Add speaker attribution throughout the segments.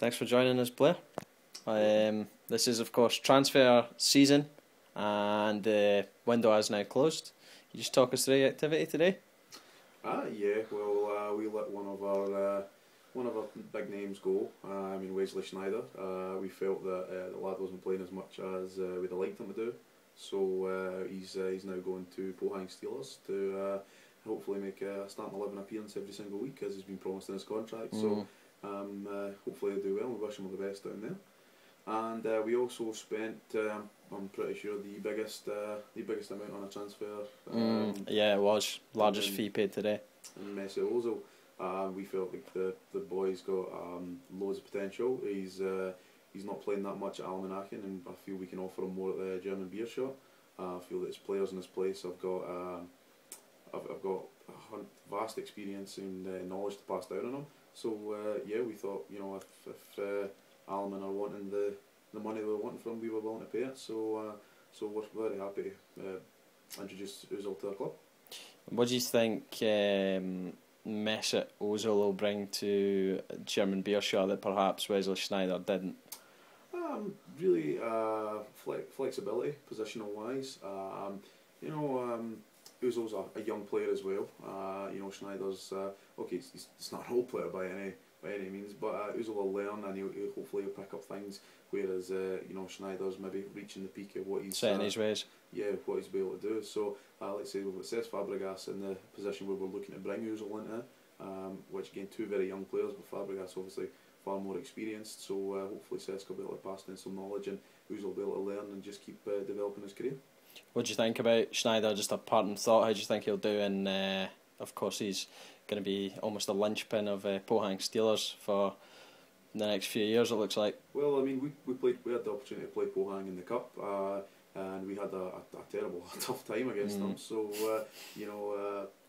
Speaker 1: Thanks for joining us, Blair. This is, of course, transfer season, and the window has now closed. Can you just talk us through the activity today?
Speaker 2: Yeah. Well, we let one of our big names go. Wesley Schneider. We felt that the lad wasn't playing as much as we'd have liked him to do. So he's now going to Pohang Steelers to hopefully make a starting 11 appearance every single week, as he's been promised in his contract. So hopefully he'll do well. We wish him all the best down there. And we also spent, I'm pretty sure, the biggest amount on a transfer.
Speaker 1: Yeah, it was largest fee paid today.
Speaker 2: And Mesut Ozil. We felt like the boy's got loads of potential. He's not playing that much at Almanachin, and I feel we can offer him more at the German beer shop. I feel that his players in this place have got vast experience and knowledge to pass down on him. So yeah, we thought, if Alman are wanting the money they were wanting from him, we were willing to pay it. So we're very happy to introduce Ozil to our club.
Speaker 1: What do you think Mesut Ozil will bring to German beer shop that perhaps Wesley Schneider didn't?
Speaker 2: Really, flexibility, positional wise. Ozil's a young player as well. Schneider's okay. He's not an old player by any means, but Ozil will learn, and he'll hopefully pick up things. Whereas Schneider's maybe reaching the peak of what he's
Speaker 1: set in his ways. Yeah,
Speaker 2: what he's been able to do. So let's say we've got Cesc Fabregas in the position where we're looking to bring Ozil into, which again, two very young players, but Fabregas obviously far more experienced. So hopefully Cesc will be able to pass down some knowledge, and Ozil will be able to learn and just keep developing his career.
Speaker 1: What do you think about Schneider? Just a parting thought. How do you think he'll do? And of course, he's going to be almost a linchpin of Pohang Steelers for the next few years, it looks like.
Speaker 2: Well, we had the opportunity to play Pohang in the cup, and we had a tough time against them. So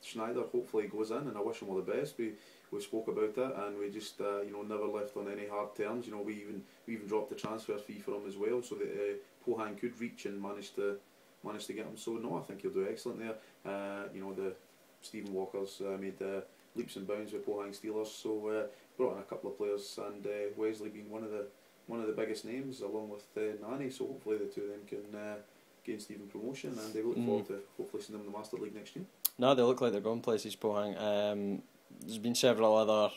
Speaker 2: Schneider hopefully goes in, and I wish him all the best. We spoke about it, and we just never left on any hard terms. We even dropped the transfer fee for him as well, so that Pohang could reach and manage to get him. So no, I think he'll do excellent there. The Stephen Walker's made leaps and bounds with Pohang Steelers, so brought in a couple of players, and Wesley being one of the biggest names, along with Nani. So hopefully the two of them can gain Stephen promotion, and they look forward to hopefully seeing them in the Master League next year.
Speaker 1: No, they look like they're going places, Pohang. There's been several other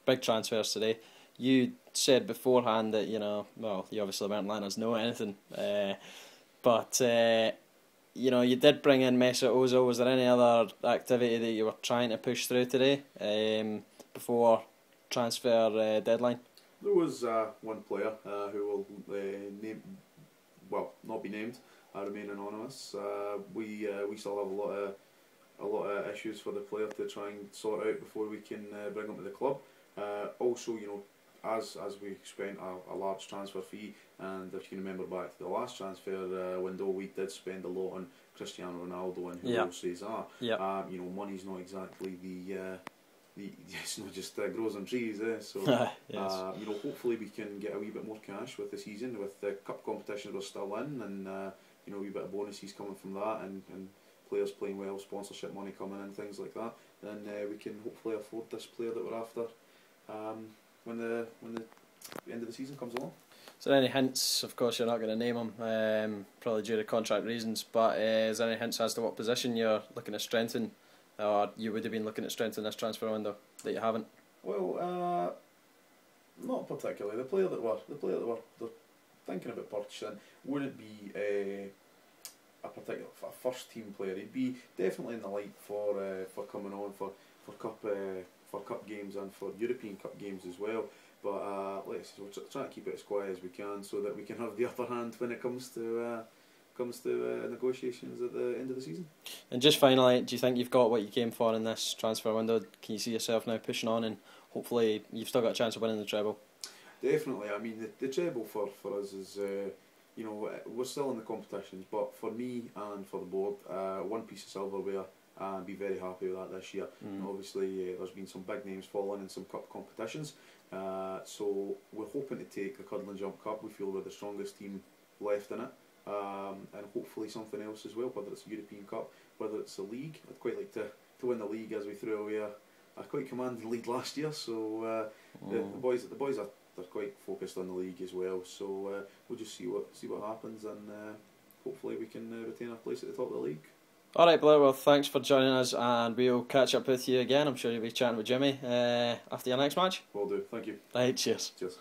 Speaker 1: big transfers today. You said beforehand that you obviously weren't letting us know anything, but you did bring in Mesut Ozil. Was there any other activity that you were trying to push through today before transfer deadline?
Speaker 2: There was one player who will not be named, remain anonymous. We still have a lot of issues for the player to try and sort out before we can bring him to the club. Also, as we spent a large transfer fee, and if you can remember back to the last transfer window, we did spend a lot on Cristiano Ronaldo and who else is that. Money's not exactly it's not just grows on trees, So
Speaker 1: yes.
Speaker 2: Hopefully we can get a wee bit more cash with the season, with the cup competitions we're still in, and a wee bit of bonuses coming from that, and players playing well, sponsorship money coming in, things like that. Then we can hopefully afford this player that we're after when the end of the season comes along.
Speaker 1: Is there any hints? Of course, you're not going to name him, probably due to contract reasons. But is there any hints as to what position you're looking to strengthen, or you would have been looking to strengthen this transfer window that you haven't?
Speaker 2: Well, not particularly. The player that we're thinking about purchasing wouldn't be a particular first team player. He'd be definitely in the light for coming on for cup games and for European Cup games as well. But we're trying to keep it as quiet as we can, so that we can have the upper hand when it comes to negotiations at the end of the season.
Speaker 1: And just finally, do you think you've got what you came for in this transfer window? Can you see yourself now pushing on, and hopefully you've still got a chance of winning the treble?
Speaker 2: Definitely. The treble for us is we're still in the competitions, but for me and for the board, one piece of silverware, and be very happy with that this year. Obviously, there's been some big names falling in some cup competitions, so we're hoping to take the Cuddle and Jump Cup. We feel we're the strongest team left in it, and hopefully something else as well, whether it's a European Cup, whether it's a league. I'd quite like to win the league, as we threw away a quite commanding lead last year, so the boys are quite focused on the league as well. So we'll just see what happens, and hopefully we can retain our place at the top of the league.
Speaker 1: All right, Blair. Well, thanks for joining us, and we'll catch up with you again. I'm sure you'll be chatting with Jimmy after your next match.
Speaker 2: Will do. Thank you.
Speaker 1: Right, cheers.
Speaker 2: Cheers.